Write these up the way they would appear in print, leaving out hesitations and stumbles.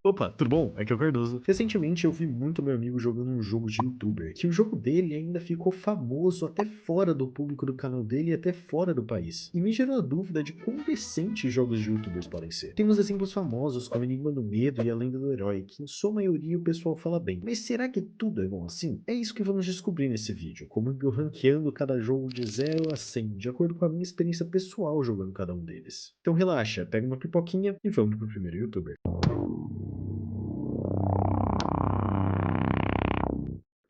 Opa, tudo bom? Aqui é o Cardoso. Recentemente eu vi muito meu amigo jogando um jogo de youtuber, que o jogo dele ainda ficou famoso até fora do público do canal dele e até fora do país. E me gerou a dúvida de quão decentes jogos de youtubers podem ser. Temos exemplos famosos como Enigma do Medo e A Lenda do Herói, que em sua maioria o pessoal fala bem. Mas será que tudo é bom assim? É isso que vamos descobrir nesse vídeo, como eu ranqueando cada jogo de 0 a 100, de acordo com a minha experiência pessoal jogando cada um deles. Então relaxa, pega uma pipoquinha e vamos pro primeiro youtuber.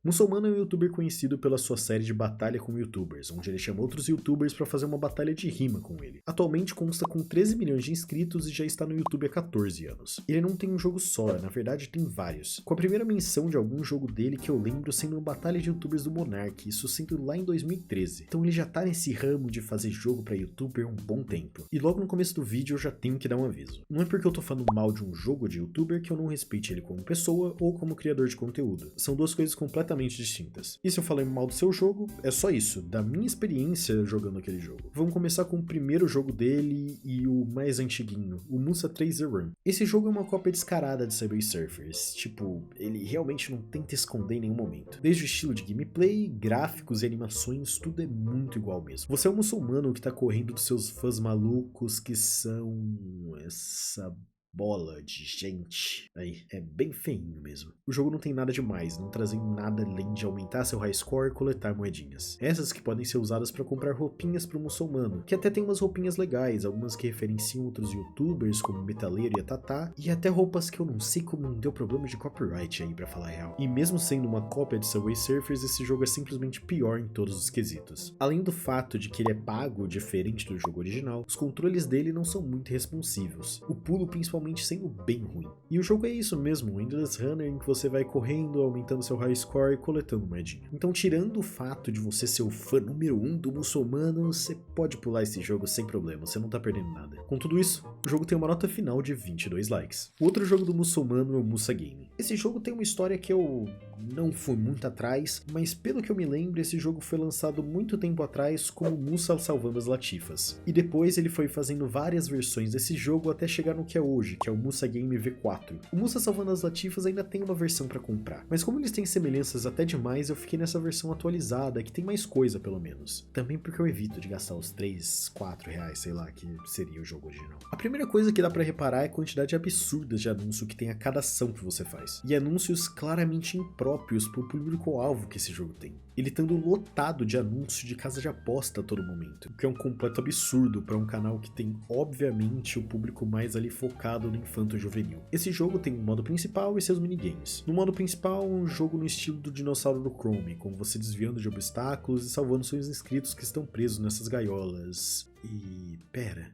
Muçulmano é um youtuber conhecido pela sua série de batalha com youtubers, onde ele chama outros youtubers para fazer uma batalha de rima com ele. Atualmente consta com 13 milhões de inscritos e já está no YouTube há 14 anos. Ele não tem um jogo só, na verdade tem vários. Com a primeira menção de algum jogo dele que eu lembro sendo uma batalha de youtubers do Monark, isso sendo lá em 2013. Então ele já tá nesse ramo de fazer jogo para youtuber há um bom tempo. E logo no começo do vídeo eu já tenho que dar um aviso. Não é porque eu tô falando mal de um jogo de youtuber que eu não respeite ele como pessoa ou como criador de conteúdo. São duas coisas completamente distintas. E se eu falei mal do seu jogo, é só isso, da minha experiência jogando aquele jogo. Vamos começar com o primeiro jogo dele e o mais antiguinho, o Musa 3 The Run. Esse jogo é uma cópia descarada de Subway Surfers, tipo, ele realmente não tenta esconder em nenhum momento. Desde o estilo de gameplay, gráficos e animações, tudo é muito igual mesmo. Você é um muçulmano que tá correndo dos seus fãs malucos que são essa bola de gente. Aí, é bem feinho mesmo. O jogo não tem nada demais, não trazem nada além de aumentar seu high score e coletar moedinhas. Essas que podem ser usadas para comprar roupinhas pro muçulmano, que até tem umas roupinhas legais, algumas que referenciam outros youtubers, como o Metaleiro e a Tatá, e até roupas que eu não sei como não deu problema de copyright aí, pra falar a real. E mesmo sendo uma cópia de Subway Surfers, esse jogo é simplesmente pior em todos os quesitos. Além do fato de que ele é pago, diferente do jogo original, os controles dele não são muito responsivos. O pulo principalmente sendo bem ruim. E o jogo é isso mesmo, um Endless Runner em que você vai correndo, aumentando seu high score e coletando moedinha. Então, tirando o fato de você ser o fã número 1 do muçulmano, você pode pular esse jogo sem problema, você não tá perdendo nada. Com tudo isso, o jogo tem uma nota final de 22 likes. O outro jogo do muçulmano é o Musa Game. Esse jogo tem uma história que eu não fui muito atrás, mas pelo que eu me lembro, esse jogo foi lançado muito tempo atrás como Musa Salvando as Latifas. E depois ele foi fazendo várias versões desse jogo até chegar no que é hoje, que é o Musa Game V4. O Musa Salvando as Latifas ainda tem uma versão para comprar, mas como eles têm semelhanças até demais, eu fiquei nessa versão atualizada, que tem mais coisa pelo menos. Também porque eu evito de gastar os 3, 4 reais, sei lá, que seria o jogo original. A primeira coisa que dá para reparar é a quantidade absurda de anúncio que tem a cada ação que você faz. E anúncios claramente impróprios pro público-alvo que esse jogo tem. Ele estando lotado de anúncios de casa de aposta a todo momento, o que é um completo absurdo para um canal que tem, obviamente, o público mais ali focado no infanto-juvenil. Esse jogo tem um modo principal e seus minigames. No modo principal, um jogo no estilo do dinossauro do Chrome, com você desviando de obstáculos e salvando seus inscritos que estão presos nessas gaiolas. E... pera...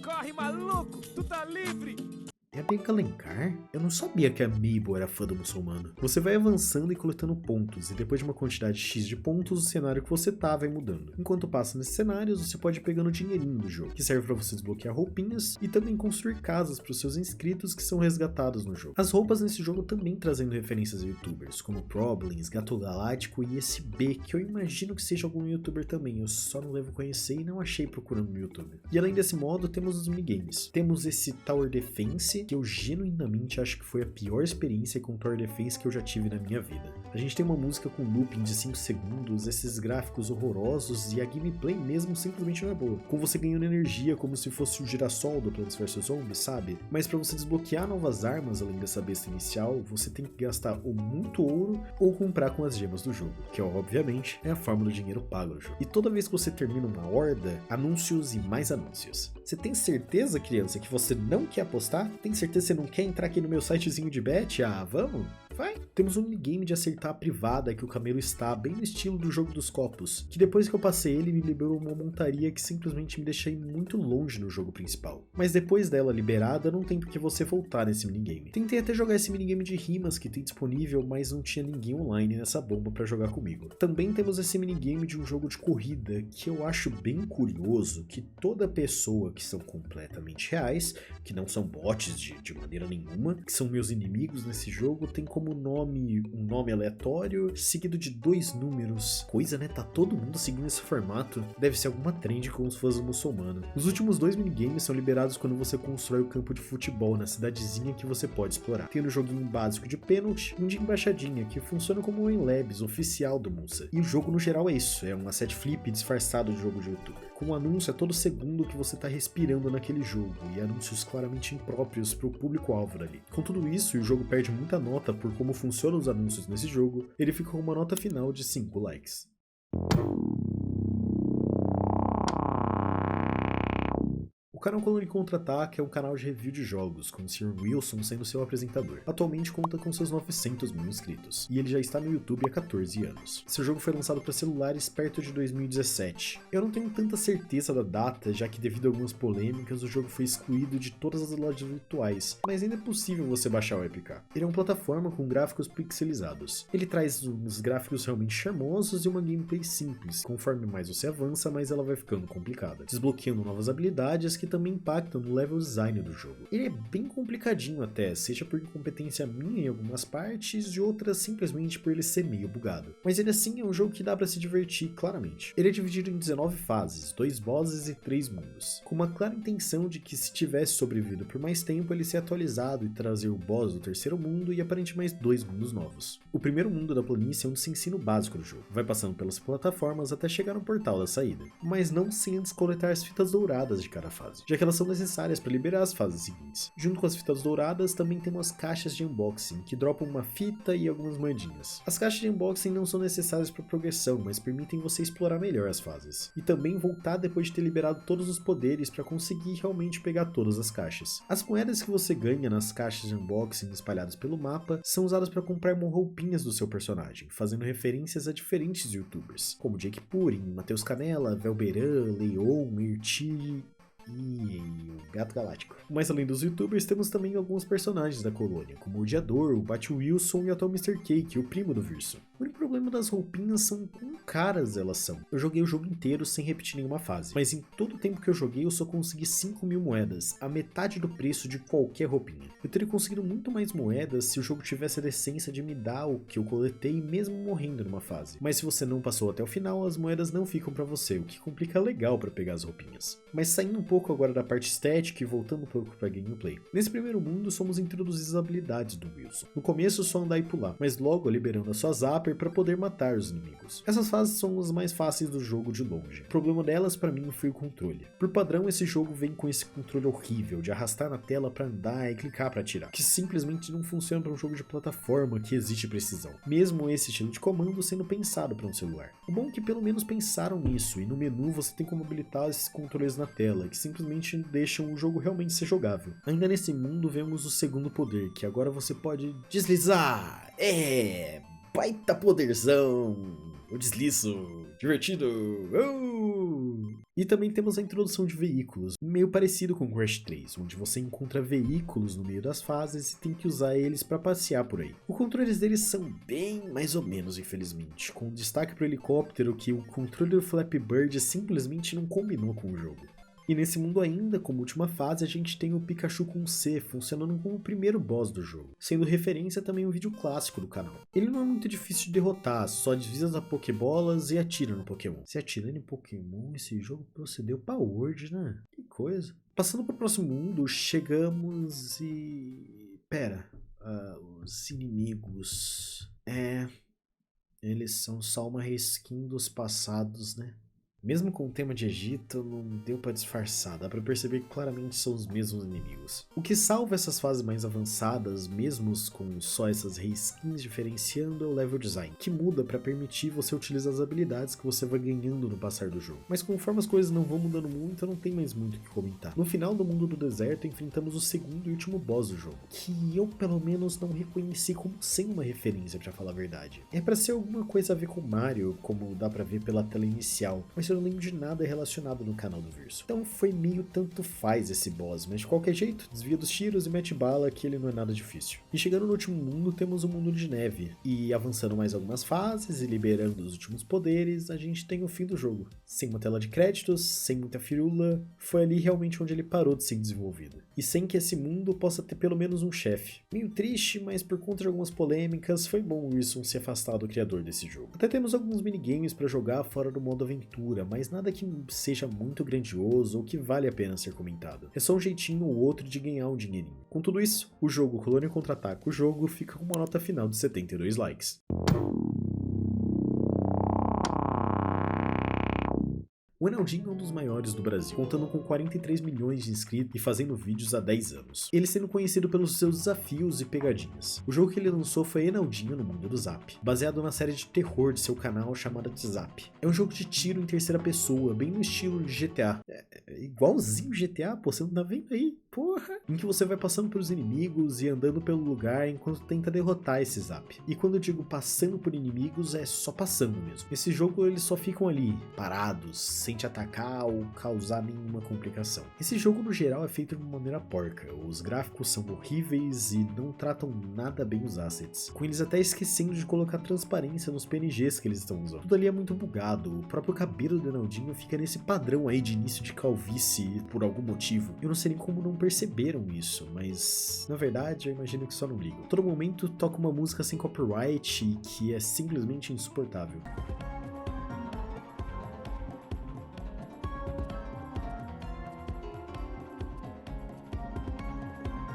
Corre, maluco! Tu tá livre! É a Bianca Alencar? Eu não sabia que a Mabel era fã do muçulmano. Você vai avançando e coletando pontos, e depois de uma quantidade X de pontos, o cenário que você tá vai mudando. Enquanto passa nesses cenários, você pode ir pegando dinheirinho do jogo, que serve para você desbloquear roupinhas e também construir casas para os seus inscritos que são resgatados no jogo. As roupas nesse jogo também trazendo referências a youtubers, como Problems, Gato Galáctico e esse B, que eu imagino que seja algum youtuber também, eu só não devo conhecer e não achei procurando no YouTube. E além desse modo, temos os minigames. Temos esse Tower Defense, que eu genuinamente acho que foi a pior experiência com Tower Defense que eu já tive na minha vida. A gente tem uma música com looping de 5 segundos, esses gráficos horrorosos e a gameplay mesmo simplesmente não é boa. Com você ganhando energia como se fosse o girassol do Plants vs Zombies, sabe? Mas para você desbloquear novas armas além dessa besta inicial, você tem que gastar ou muito ouro ou comprar com as gemas do jogo, que obviamente é a forma do dinheiro pago no jogo. E toda vez que você termina uma horda, anúncios e mais anúncios. Você tem certeza, criança, que você não quer apostar? Tem certeza que você não quer entrar aqui no meu sitezinho de bet? Ah, vamos? Vai! Temos um minigame de acertar a privada que o camelo está, bem no estilo do jogo dos copos, que depois que eu passei ele me liberou uma montaria que simplesmente me deixa ir muito longe no jogo principal. Mas depois dela liberada, não tem por que você voltar nesse minigame. Tentei até jogar esse minigame de rimas que tem disponível, mas não tinha ninguém online nessa bomba pra jogar comigo. Também temos esse minigame de um jogo de corrida, que eu acho bem curioso, que toda pessoa que são completamente reais, que não são bots de maneira nenhuma, que são meus inimigos nesse jogo, tem como como um nome aleatório, seguido de 2 números. Coisa, né? Tá todo mundo seguindo esse formato. Deve ser alguma trend com os fãs muçulmanos. Os últimos 2 minigames são liberados quando você constrói o campo de futebol na cidadezinha que você pode explorar. Tem o joguinho básico de pênalti e um de embaixadinha, que funciona como um labs oficial do Musa. E o jogo no geral é isso, é um asset flip disfarçado de jogo de youtuber. Com um anúncio a todo segundo que você tá respirando naquele jogo, e anúncios claramente impróprios pro público-alvo dali. Com tudo isso, e o jogo perde muita nota por como funcionam os anúncios nesse jogo, ele fica com uma nota final de 5 likes. O canal Clone Contra-Ataque é um canal de review de jogos, com o Sr. Wilson sendo seu apresentador. Atualmente conta com seus 900 mil inscritos, e ele já está no YouTube há 14 anos. Seu jogo foi lançado para celulares perto de 2017. Eu não tenho tanta certeza da data, já que devido a algumas polêmicas o jogo foi excluído de todas as lojas virtuais, mas ainda é possível você baixar o APK. Ele é uma plataforma com gráficos pixelizados. Ele traz uns gráficos realmente charmosos e uma gameplay simples. Conforme mais você avança, mais ela vai ficando complicada, desbloqueando novas habilidades que também impactam no level design do jogo. Ele é bem complicadinho até, seja por incompetência minha em algumas partes, e outras simplesmente por ele ser meio bugado. Mas ele assim é um jogo que dá pra se divertir claramente. Ele é dividido em 19 fases, 2 bosses e 3 mundos, com uma clara intenção de que se tivesse sobrevivido por mais tempo ele ser atualizado e trazer o boss do terceiro mundo e aparentemente mais 2 mundos novos. O primeiro mundo da planície é um ensino básico do jogo, vai passando pelas plataformas até chegar no portal da saída, mas não sem antes coletar as fitas douradas de cada fase, já que elas são necessárias para liberar as fases seguintes. Junto com as fitas douradas também temos caixas de unboxing, que dropam uma fita e algumas moedinhas. As caixas de unboxing não são necessárias para progressão, mas permitem você explorar melhor as fases, e também voltar depois de ter liberado todos os poderes para conseguir realmente pegar todas as caixas. As moedas que você ganha nas caixas de unboxing espalhadas pelo mapa são usadas para comprar roupinhas do seu personagem, fazendo referências a diferentes youtubers, como Jake Purin, Matheus Canella, Velberan, Leon, Mirti e o Gato Galáctico. Mas além dos youtubers, temos também alguns personagens da colônia, como o Odiador, o Bat Wilson e até o Mr. Cake, o primo do Virso. O único problema das roupinhas são quão caras elas são. Eu joguei o jogo inteiro sem repetir nenhuma fase, mas em todo o tempo que eu joguei eu só consegui 5.000 moedas, a metade do preço de qualquer roupinha. Eu teria conseguido muito mais moedas se o jogo tivesse a decência de me dar o que eu coletei mesmo morrendo numa fase. Mas se você não passou até o final, as moedas não ficam pra você, o que complica legal pra pegar as roupinhas. Mas saindo um pouco agora da parte estética e voltando um pouco pra gameplay. Nesse primeiro mundo somos introduzidos às habilidades do Wilson. No começo só andar e pular, mas logo liberando a sua zapper para poder matar os inimigos. Essas fases são as mais fáceis do jogo de longe. O problema delas para mim foi o controle. Por padrão esse jogo vem com esse controle horrível de arrastar na tela para andar e clicar para atirar, que simplesmente não funciona para um jogo de plataforma que exige precisão, mesmo esse estilo de comando sendo pensado para um celular. O bom é que pelo menos pensaram nisso, e no menu você tem como habilitar esses controles na tela, que simplesmente deixam o jogo realmente ser jogável. Ainda nesse mundo vemos o segundo poder, que agora você pode deslizar. Baita poderzão, o deslizo, divertido. E também temos a introdução de veículos, meio parecido com Crash 3, onde você encontra veículos no meio das fases e tem que usar eles para passear por aí. Os controles deles são bem mais ou menos, infelizmente, com destaque para o helicóptero, que o controle do Flappy Bird simplesmente não combinou com o jogo. E nesse mundo ainda, como última fase, a gente tem o Pikachu com C, funcionando como o primeiro boss do jogo, sendo referência também um vídeo clássico do canal. Ele não é muito difícil de derrotar, só desvia das Pokébolas e atira no Pokémon. Se atirando em Pokémon, esse jogo procedeu pra Word, né? Que coisa. Passando pro próximo mundo, chegamos e... os inimigos... eles são só uma reskin dos passados, né? Mesmo com o tema de Egito, não deu pra disfarçar, dá pra perceber que claramente são os mesmos inimigos. O que salva essas fases mais avançadas, mesmo com só essas reskins diferenciando, é o level design, que muda pra permitir você utilizar as habilidades que você vai ganhando no passar do jogo. Mas conforme as coisas não vão mudando muito, não tem mais muito o que comentar. No final do mundo do deserto, enfrentamos o segundo e último boss do jogo, que eu pelo menos não reconheci como sendo uma referência, pra falar a verdade. É pra ser alguma coisa a ver com Mario, como dá pra ver pela tela inicial, mas eu não lembro de nada relacionado no canal do Verso. Então foi meio tanto faz esse boss, mas de qualquer jeito, desvia dos tiros e mete bala que ele não é nada difícil. E chegando no último mundo, temos o mundo de neve. E avançando mais algumas fases e liberando os últimos poderes, a gente tem o fim do jogo. Sem uma tela de créditos, sem muita firula, foi ali realmente onde ele parou de ser desenvolvido. E sem que esse mundo possa ter pelo menos um chefe. Meio triste, mas por conta de algumas polêmicas, foi bom o Wilson se afastar do criador desse jogo. Até temos alguns minigames pra jogar fora do modo aventura, mas nada que seja muito grandioso ou que vale a pena ser comentado. É só um jeitinho ou outro de ganhar um dinheirinho. Com tudo isso, o jogo Colônia Contra-Ataca, o jogo fica com uma nota final de 72 likes. O Enaldinho é um dos maiores do Brasil, contando com 43 milhões de inscritos e fazendo vídeos há 10 anos. Ele sendo conhecido pelos seus desafios e pegadinhas. O jogo que ele lançou foi Enaldinho no Mundo do Zap, baseado na série de terror de seu canal chamada de Zap. É um jogo de tiro em terceira pessoa, bem no estilo de GTA. É igualzinho GTA, pô, você não tá vendo aí? Porra! Em que você vai passando pelos inimigos e andando pelo lugar enquanto tenta derrotar esse Zap. E quando eu digo passando por inimigos, é só passando mesmo. Nesse jogo eles só ficam ali, parados, sem te atacar ou causar nenhuma complicação. Esse jogo no geral é feito de uma maneira porca, os gráficos são horríveis e não tratam nada bem os assets, com eles até esquecendo de colocar transparência nos PNGs que eles estão usando. Tudo ali é muito bugado, o próprio cabelo do Enaldinho fica nesse padrão aí de início de calvície por algum motivo. Eu não sei nem como não perceberam isso, mas na verdade eu imagino que só não ligam. Todo momento toca uma música sem copyright que é simplesmente insuportável.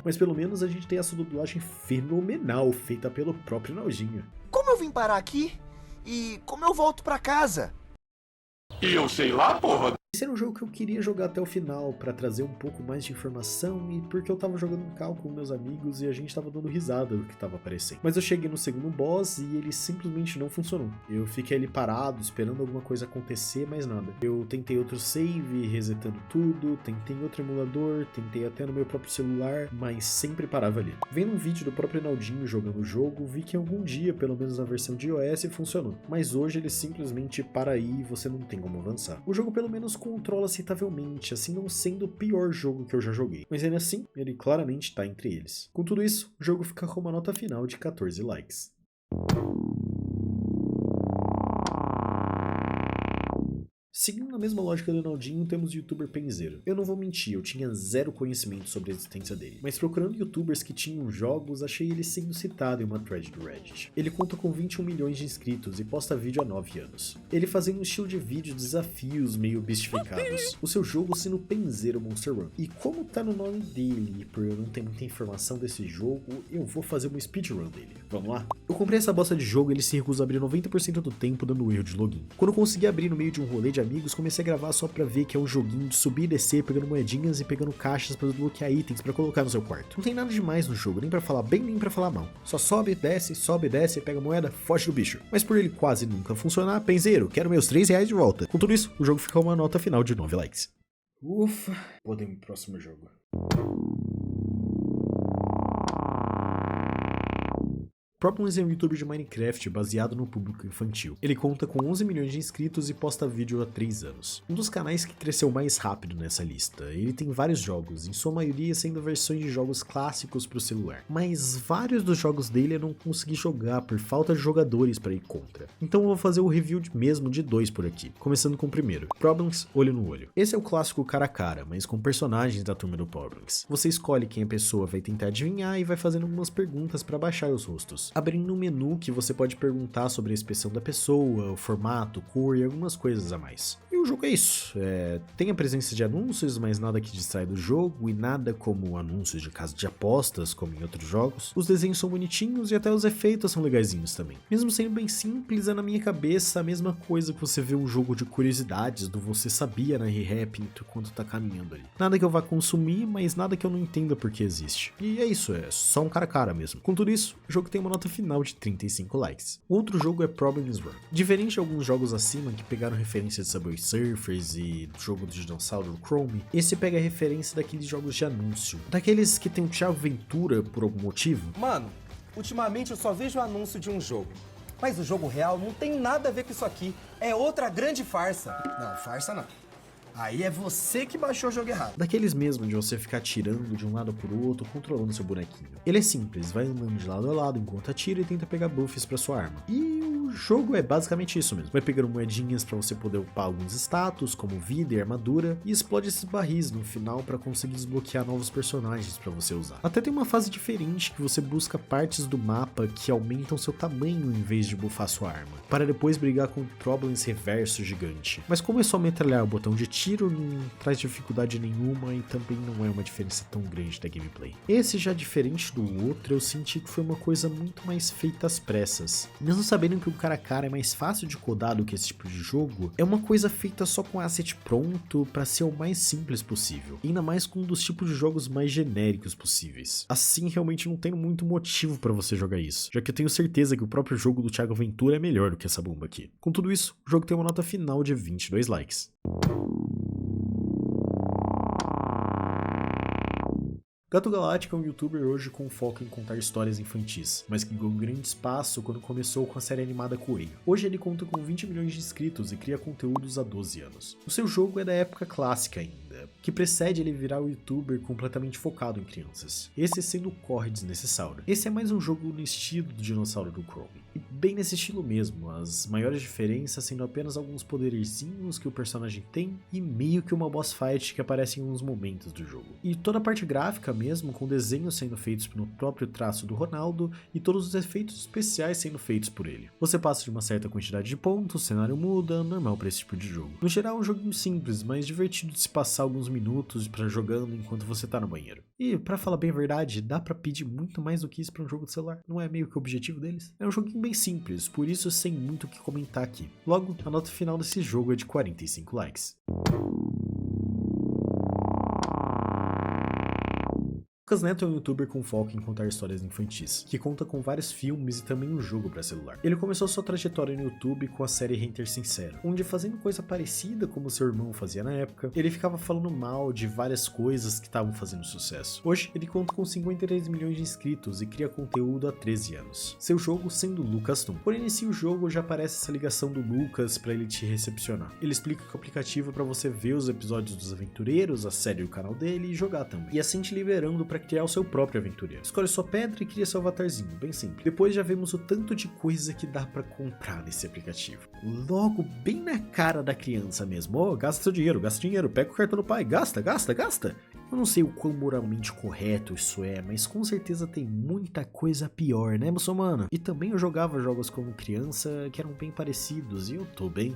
Mas pelo menos a gente tem essa dublagem fenomenal, feita pelo próprio Enaldinho. Como eu vim parar aqui? E como eu volto pra casa? E eu sei lá, porra! Esse era um jogo que eu queria jogar até o final, pra trazer um pouco mais de informação e porque eu tava jogando um cálculo com meus amigos e a gente tava dando risada do que tava aparecendo. Mas eu cheguei no segundo boss e ele simplesmente não funcionou. Eu fiquei ali parado, esperando alguma coisa acontecer, mas nada. Eu tentei outro save, resetando tudo, tentei outro emulador, tentei até no meu próprio celular, mas sempre parava ali. Vendo um vídeo do próprio Enaldinho jogando o jogo, vi que algum dia, pelo menos na versão de iOS, funcionou. Mas hoje ele simplesmente para aí e você não tem como avançar. O jogo pelo menos controla aceitavelmente, assim não sendo o pior jogo que eu já joguei. Mas ainda assim, ele claramente tá entre eles. Com tudo isso, o jogo fica com uma nota final de 14 likes. Seguindo na mesma lógica do Enaldinho, temos o youtuber Penzeiro. Eu não vou mentir, eu tinha zero conhecimento sobre a existência dele, mas procurando youtubers que tinham jogos, achei ele sendo citado em uma thread do Reddit. Ele conta com 21 milhões de inscritos e posta vídeo há 9 anos. Ele fazendo um estilo de vídeo de desafios meio beastificados. O seu jogo sendo Penzeiro Monster Run. E como tá no nome dele, e por eu não ter muita informação desse jogo, eu vou fazer uma speedrun dele. Vamos lá? Eu comprei essa bosta de jogo e ele se recusa a abrir 90% do tempo dando erro de login. Quando eu consegui abrir no meio de um rolê de amigos, comecei a gravar só pra ver que é um joguinho de subir e descer, pegando moedinhas e pegando caixas pra desbloquear itens pra colocar no seu quarto. Não tem nada demais no jogo, nem pra falar bem, nem pra falar mal. Só sobe, desce, pega moeda, foge do bicho. Mas por ele quase nunca funcionar, Penzeiro, quero meus 3 reais de volta. Com tudo isso, o jogo fica uma nota final de 9 likes. Ufa, podemos ir pro próximo jogo. Problems é um youtuber de Minecraft baseado no público infantil. Ele conta com 11 milhões de inscritos e posta vídeo há 3 anos. Um dos canais que cresceu mais rápido nessa lista. Ele tem vários jogos, em sua maioria sendo versões de jogos clássicos para o celular. Mas vários dos jogos dele eu não consegui jogar por falta de jogadores para ir contra. Então eu vou fazer o review mesmo de 2 por aqui. Começando com o primeiro, Problems Olho no Olho. Esse é o clássico cara a cara, mas com personagens da turma do Problems. Você escolhe quem a pessoa vai tentar adivinhar e vai fazendo algumas perguntas para baixar os rostos. Abrindo um menu que você pode perguntar sobre a expressão da pessoa, o formato, cor e algumas coisas a mais. E o jogo é isso, tem a presença de anúncios, mas nada que distrai do jogo e nada como anúncios de casa de apostas, como em outros jogos. Os desenhos são bonitinhos e até os efeitos são legaisinhos também. Mesmo sendo bem simples, é na minha cabeça a mesma coisa que você vê um jogo de curiosidades do Você Sabia na ReHap enquanto tá caminhando ali. Nada que eu vá consumir, mas nada que eu não entenda porque existe. E é isso, é só um cara a cara mesmo. Com tudo isso, o jogo tem uma nota final de 35 likes. O outro jogo é Problems Run. Diferente de alguns jogos acima que pegaram referência de Subway Surfers e do jogo do dinossauro do Chrome, esse pega a referência daqueles jogos de anúncio. Daqueles que tem o Thiago Ventura por algum motivo. Mano, ultimamente eu só vejo anúncio de um jogo. Mas o jogo real não tem nada a ver com isso aqui. É outra grande farsa. Não, farsa não. Aí é você que baixou o jogo errado. Daqueles mesmo de você ficar atirando de um lado pro outro, controlando seu bonequinho. Ele é simples, vai andando de lado a lado enquanto atira e tenta pegar buffs pra sua arma. E o jogo é basicamente isso mesmo. Vai pegando moedinhas pra você poder upar alguns status, como vida e armadura, e explode esses barris no final pra conseguir desbloquear novos personagens pra você usar. Até tem uma fase diferente que você busca partes do mapa que aumentam seu tamanho em vez de buffar sua arma, para depois brigar com Problems Reverso gigante. Mas como é só metralhar o botão de tiro, não traz dificuldade nenhuma e também não é uma diferença tão grande da gameplay. Esse já diferente do outro, eu senti que foi uma coisa muito mais feita às pressas. Mesmo sabendo que o cara a cara é mais fácil de codar do que esse tipo de jogo, é uma coisa feita só com asset pronto pra ser o mais simples possível. E ainda mais com um dos tipos de jogos mais genéricos possíveis. Assim, realmente não tem muito motivo pra você jogar isso, já que eu tenho certeza que o próprio jogo do Thiago Ventura é melhor do que essa bomba aqui. Com tudo isso, o jogo tem uma nota final de 22 likes. Gato Galáctico é um youtuber hoje com foco em contar histórias infantis, mas que ganhou um grande espaço quando começou com a série animada Coelho. Hoje ele conta com 20 milhões de inscritos e cria conteúdos há 12 anos. O seu jogo é da época clássica ainda, que precede ele virar um youtuber completamente focado em crianças. Esse sendo o Corre Desnecessauro. Esse é mais um jogo no estilo do Dinossauro do Chrome. E bem nesse estilo mesmo, as maiores diferenças sendo apenas alguns poderzinhos que o personagem tem e meio que uma boss fight que aparece em alguns momentos do jogo. E toda a parte gráfica mesmo, com desenhos sendo feitos no próprio traço do Ronaldo e todos os efeitos especiais sendo feitos por ele. Você passa de uma certa quantidade de pontos, o cenário muda, normal para esse tipo de jogo. No geral é um joguinho simples, mas divertido de se passar alguns minutos para jogando enquanto você tá no banheiro. E pra falar bem a verdade, dá pra pedir muito mais do que isso pra um jogo de celular. Não é meio que o objetivo deles? É um joguinho bem simples, por isso sem muito o que comentar aqui. Logo, a nota final desse jogo é de 45 likes. Lucas Neto é um youtuber com foco em contar histórias infantis, que conta com vários filmes e também um jogo para celular. Ele começou sua trajetória no YouTube com a série Hater Sincero, onde fazendo coisa parecida como seu irmão fazia na época, ele ficava falando mal de várias coisas que estavam fazendo sucesso. Hoje, ele conta com 53 milhões de inscritos e cria conteúdo há 13 anos. Seu jogo sendo Lucas Toon. Por inicio o jogo já aparece essa ligação do Lucas para ele te recepcionar. Ele explica que o aplicativo é para você ver os episódios dos aventureiros, a série e o canal dele e jogar também. E assim te liberando para criar o seu próprio aventureiro. Escolhe sua pedra e cria seu avatarzinho, bem simples. Depois já vemos o tanto de coisa que dá pra comprar nesse aplicativo. Logo, bem na cara da criança mesmo. Oh, gasta seu dinheiro, pega o cartão do pai, gasta. Eu não sei o quão moralmente correto isso é, mas com certeza tem muita coisa pior, né, muçulmano? E também eu jogava jogos como criança que eram bem parecidos, e eu tô bem,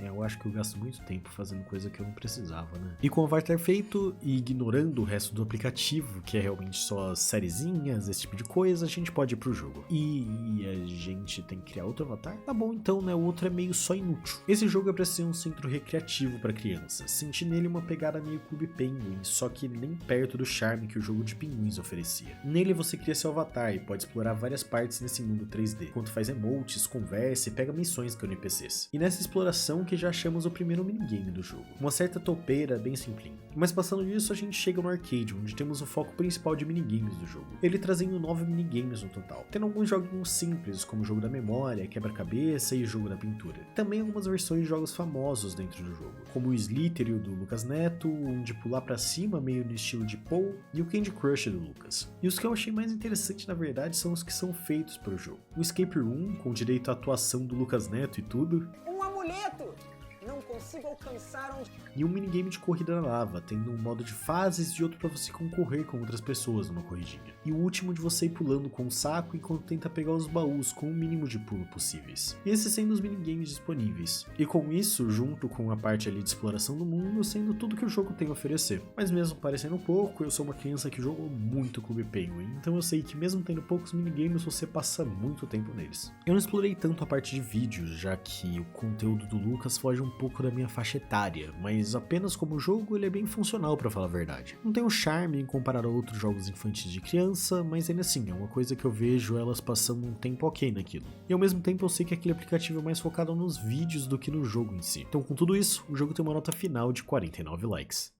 eu acho que eu gasto muito tempo fazendo coisa que eu não precisava, né? E com o avatar feito e ignorando o resto do aplicativo, que é realmente só sériezinhas, esse tipo de coisa, a gente pode ir pro jogo. E a gente tem que criar outro avatar? Tá bom então, né? O outro é meio só inútil. Esse jogo é pra ser um centro recreativo pra crianças. Senti nele uma pegada meio Clube Penguin, só que nem perto do charme que o jogo de pinguins oferecia. Nele você cria seu avatar e pode explorar várias partes nesse mundo 3D, enquanto faz emotes, conversa e pega missões com NPCs. E nessa exploração que já achamos o primeiro minigame do jogo. Uma certa topeira bem simplinho. Mas passando disso, a gente chega no arcade, onde temos o foco principal de minigames do jogo. Ele trazendo 9 minigames no total, tendo alguns joguinhos simples, como o jogo da memória, quebra-cabeça e o jogo da pintura. Também algumas versões de jogos famosos dentro do jogo, como o Slither e o do Lucas Neto, um de pular pra cima, meio no estilo de Paul, e o Candy Crush do Lucas. E os que eu achei mais interessante, na verdade, são os que são feitos pro jogo. O Escape Room, com direito à atuação do Lucas Neto e tudo. Um amuleto! Não consigo alcançar onde... E um minigame de corrida na lava, tendo um modo de fases e outro para você concorrer com outras pessoas numa corridinha. E o último de você ir pulando com o saco enquanto tenta pegar os baús com o mínimo de pulo possíveis. E esses sendo os minigames disponíveis. E com isso, junto com a parte ali de exploração do mundo, sendo tudo que o jogo tem a oferecer. Mas mesmo parecendo pouco, eu sou uma criança que jogou muito Clube Penguin, então eu sei que mesmo tendo poucos minigames, você passa muito tempo neles. Eu não explorei tanto a parte de vídeos, já que o conteúdo do Lucas foge um pouco da minha faixa etária, mas apenas como jogo ele é bem funcional pra falar a verdade. Não tem um charme em comparar a outros jogos infantis de criança, mas ainda assim é uma coisa que eu vejo elas passando um tempo ok naquilo. E ao mesmo tempo eu sei que aquele aplicativo é mais focado nos vídeos do que no jogo em si. Então com tudo isso, o jogo tem uma nota final de 49 likes.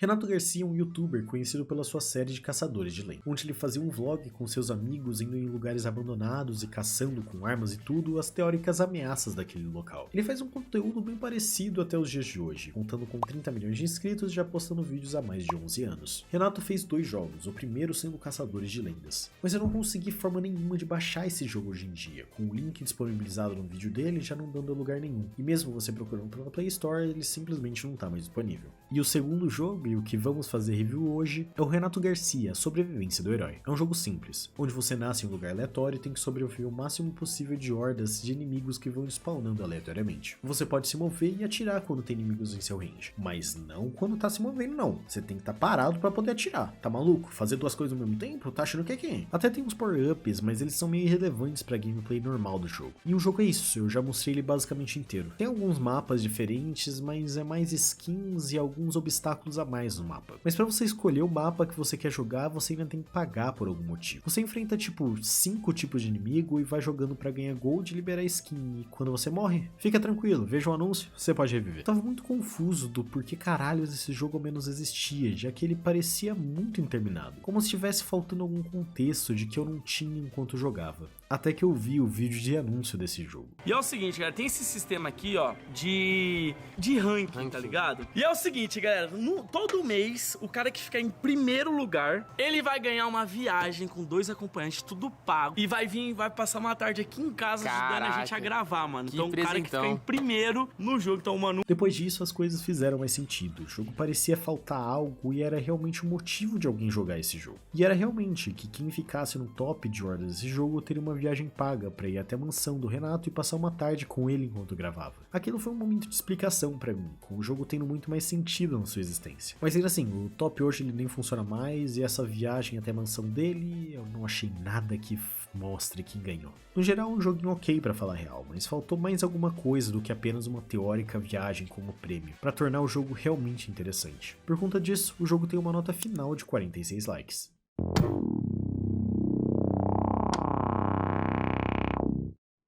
Renato Garcia é um youtuber conhecido pela sua série de caçadores de lendas, onde ele fazia um vlog com seus amigos indo em lugares abandonados e caçando com armas e tudo as teóricas ameaças daquele local. Ele faz um conteúdo bem parecido até os dias de hoje, contando com 30 milhões de inscritos e já postando vídeos há mais de 11 anos. Renato fez 2 jogos, o primeiro sendo Caçadores de Lendas, mas eu não consegui forma nenhuma de baixar esse jogo hoje em dia, com o link disponibilizado no vídeo dele já não dando a lugar nenhum, e mesmo você procurando pela Play Store, ele simplesmente não está mais disponível. E o segundo jogo, e o que vamos fazer review hoje, é o Renato Garcia, a Sobrevivência do Herói. É um jogo simples, onde você nasce em um lugar aleatório e tem que sobreviver o máximo possível de hordas de inimigos que vão spawnando aleatoriamente. Você pode se mover e atirar quando tem inimigos em seu range, mas não quando tá se movendo não. Você tem que estar parado para poder atirar. Tá maluco? Fazer 2 coisas ao mesmo tempo? Tá achando que é quem? Até tem uns power-ups, mas eles são meio irrelevantes pra gameplay normal do jogo. E o jogo é isso, eu já mostrei ele basicamente inteiro. Tem alguns mapas diferentes, mas é mais skins e alguns obstáculos a mais no mapa. Mas pra você escolher o mapa que você quer jogar, você ainda tem que pagar por algum motivo. Você enfrenta tipo 5 tipos de inimigo e vai jogando pra ganhar gold e liberar skin. E quando você morre, fica tranquilo, veja o anúncio, você pode reviver. Eu tava muito confuso do porquê caralhos esse jogo ao menos existia, já que ele parecia muito interminado. Como se estivesse faltando algum contexto de que eu não tinha enquanto jogava. Até que eu vi o vídeo de anúncio desse jogo. E é o seguinte, galera, tem esse sistema aqui, ó, de ranking, tá ligado? E é o seguinte, galera, todo mês, o cara que ficar em primeiro lugar, ele vai ganhar uma viagem com 2 acompanhantes, tudo pago. E vai passar uma tarde aqui em casa ajudando a gente a gravar, mano. Então o cara que ficar em primeiro no jogo, então, mano... Depois disso, as coisas fizeram mais sentido. O jogo parecia faltar algo e era realmente o motivo de alguém jogar esse jogo. E era realmente que quem ficasse no top de hordas desse jogo teria uma viagem paga pra ir até a mansão do Renato e passar uma tarde com ele enquanto gravava. Aquilo foi um momento de explicação pra mim, com o jogo tendo muito mais sentido na sua existência. Mas ainda assim, o top hoje ele nem funciona mais e essa viagem até a mansão dele, eu não achei nada que mostre quem ganhou. No geral, um joguinho ok pra falar a real, mas faltou mais alguma coisa do que apenas uma teórica viagem como prêmio, pra tornar o jogo realmente interessante. Por conta disso, o jogo tem uma nota final de 46 likes.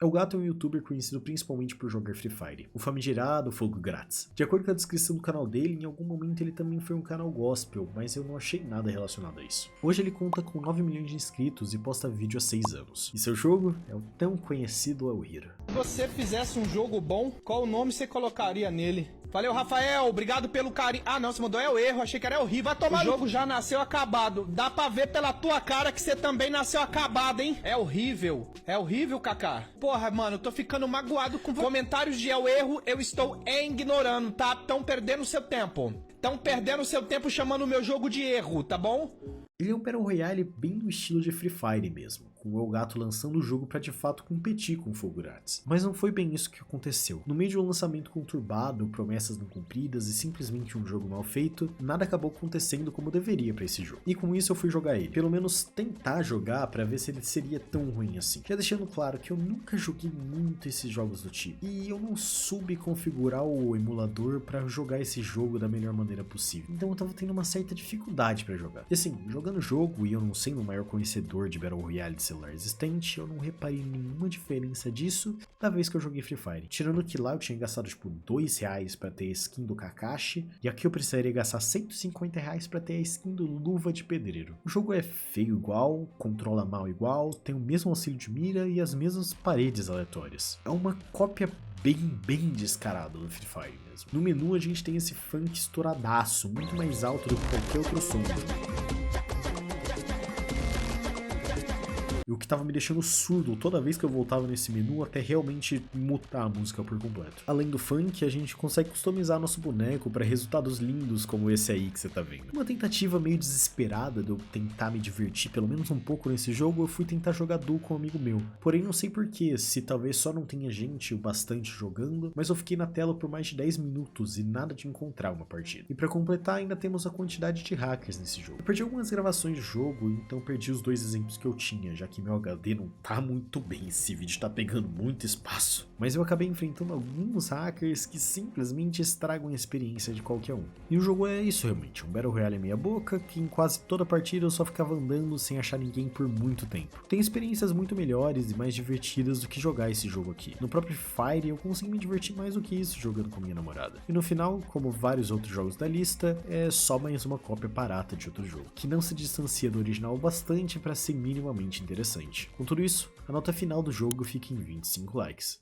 O Gato é um youtuber conhecido principalmente por jogar Free Fire, o famigerado Fogo Grátis. De acordo com a descrição do canal dele, em algum momento ele também foi um canal gospel, mas eu não achei nada relacionado a isso. Hoje ele conta com 9 milhões de inscritos e posta vídeo há 6 anos. E seu jogo é o tão conhecido El Hero. Se você fizesse um jogo bom, qual nome você colocaria nele? Valeu, Rafael, obrigado pelo carinho. Ah, não, você mandou é o erro, achei que era horrível. Vai tomar. O jogo já nasceu acabado. Dá pra ver pela tua cara que você também nasceu acabado, hein? É horrível, Kaká. Porra, mano, eu tô ficando magoado com comentários de é o erro, eu estou ignorando, tá? Tão perdendo seu tempo. Estão perdendo seu tempo chamando o meu jogo de erro, tá bom? Ele é um Battle Royale bem no estilo de Free Fire mesmo, com o El Gato lançando o jogo pra de fato competir com o Fogo Grátis. Mas não foi bem isso que aconteceu. No meio de um lançamento conturbado, promessas não cumpridas e simplesmente um jogo mal feito, nada acabou acontecendo como deveria pra esse jogo. E com isso eu fui jogar ele, pelo menos tentar jogar pra ver se ele seria tão ruim assim. Já deixando claro que eu nunca joguei muito esses jogos do tipo, e eu não soube configurar o emulador pra jogar esse jogo da melhor maneira possível. Então eu tava tendo uma certa dificuldade pra jogar. E assim, jogando o jogo e eu não sendo o maior conhecedor de Battle Royale de celular existente, eu não reparei nenhuma diferença disso da vez que eu joguei Free Fire. Tirando que lá eu tinha gastado tipo R$2 pra ter a skin do Kakashi, e aqui eu precisaria gastar R$150 pra ter a skin do Luva de Pedreiro. O jogo é feio igual, controla mal igual, tem o mesmo auxílio de mira e as mesmas paredes aleatórias. É uma cópia bem descarada do Free Fire mesmo. No menu a gente tem esse funk estouradaço, muito mais alto do que qualquer outro som. E o que tava me deixando surdo toda vez que eu voltava nesse menu até realmente mutar a música por completo. Além do funk, a gente consegue customizar nosso boneco para resultados lindos como esse aí que você tá vendo. Uma tentativa meio desesperada de eu tentar me divertir pelo menos um pouco nesse jogo, eu fui tentar jogar duo com um amigo meu. Porém não sei porquê, se talvez só não tenha gente o bastante jogando, mas eu fiquei na tela por mais de 10 minutos e nada de encontrar uma partida. E para completar ainda temos a quantidade de hackers nesse jogo. Eu perdi algumas gravações de jogo, então perdi os 2 exemplos que eu tinha, já que que meu HD não tá muito bem, esse vídeo tá pegando muito espaço. Mas eu acabei enfrentando alguns hackers que simplesmente estragam a experiência de qualquer um. E o jogo é isso realmente, um Battle Royale meia boca, que em quase toda partida eu só ficava andando sem achar ninguém por muito tempo. Tem experiências muito melhores e mais divertidas do que jogar esse jogo aqui. No próprio Fire eu consegui me divertir mais do que isso jogando com minha namorada. E no final, como vários outros jogos da lista, é só mais uma cópia barata de outro jogo, que não se distancia do original o bastante para ser minimamente interessante. Com tudo isso, a nota final do jogo fica em 25 likes.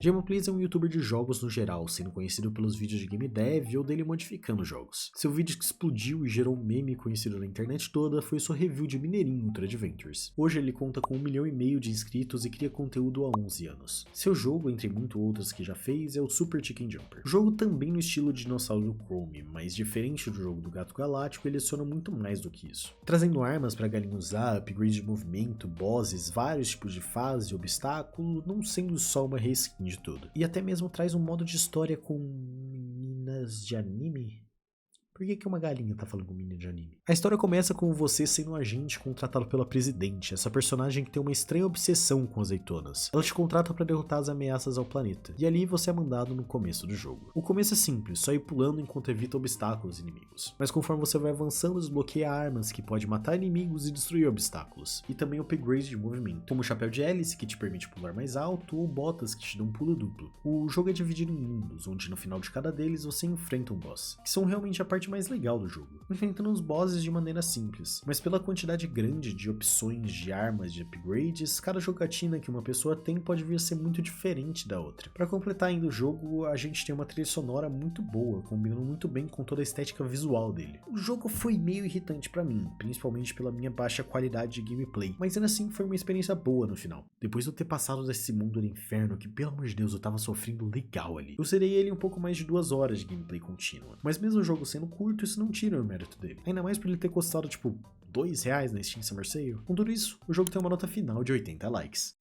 Gameplays é um youtuber de jogos no geral, sendo conhecido pelos vídeos de game dev ou dele modificando jogos. Seu vídeo que explodiu e gerou um meme conhecido na internet toda foi sua review de Mineirinho Ultra Adventures. Hoje ele conta com 1,5 milhão de inscritos e cria conteúdo há 11 anos. Seu jogo, entre muitos outros que já fez, é o Super Chicken Jumper. O jogo também no estilo de dinossauro do Chrome, mas diferente do jogo do Gato Galáctico, ele adiciona muito mais do que isso. Trazendo armas para galinha usar, upgrade de movimento, bosses, vários tipos de fase e obstáculo, não sendo só uma reskin de tudo. E até mesmo traz um modo de história com meninas de anime? Por que uma galinha tá falando com menina de anime? A história começa com você sendo um agente contratado pela Presidente, essa personagem que tem uma estranha obsessão com azeitonas. Ela te contrata para derrotar as ameaças ao planeta, e ali você é mandado no começo do jogo. O começo é simples, só ir pulando enquanto evita obstáculos inimigos. Mas conforme você vai avançando, desbloqueia armas que pode matar inimigos e destruir obstáculos. E também upgrades de movimento, como o chapéu de hélice que te permite pular mais alto, ou botas que te dão um pulo duplo. O jogo é dividido em mundos, onde no final de cada deles você enfrenta um boss, que são realmente a parte mais legal do jogo, enfrentando os bosses de maneira simples, mas pela quantidade grande de opções de armas de upgrades, cada jogatina que uma pessoa tem pode vir a ser muito diferente da outra. Para completar ainda o jogo, a gente tem uma trilha sonora muito boa, combinando muito bem com toda a estética visual dele. O jogo foi meio irritante para mim, principalmente pela minha baixa qualidade de gameplay, mas ainda assim foi uma experiência boa no final. Depois de eu ter passado desse mundo do inferno, que pelo amor de Deus eu tava sofrendo legal ali, eu zerei ele em um pouco mais de 2 horas de gameplay contínua, mas mesmo o jogo sendo curto, isso não tira o mérito dele. Ainda mais por ele ter custado tipo R$2 na Steam Summer Sale. Com tudo isso, o jogo tem uma nota final de 80 likes.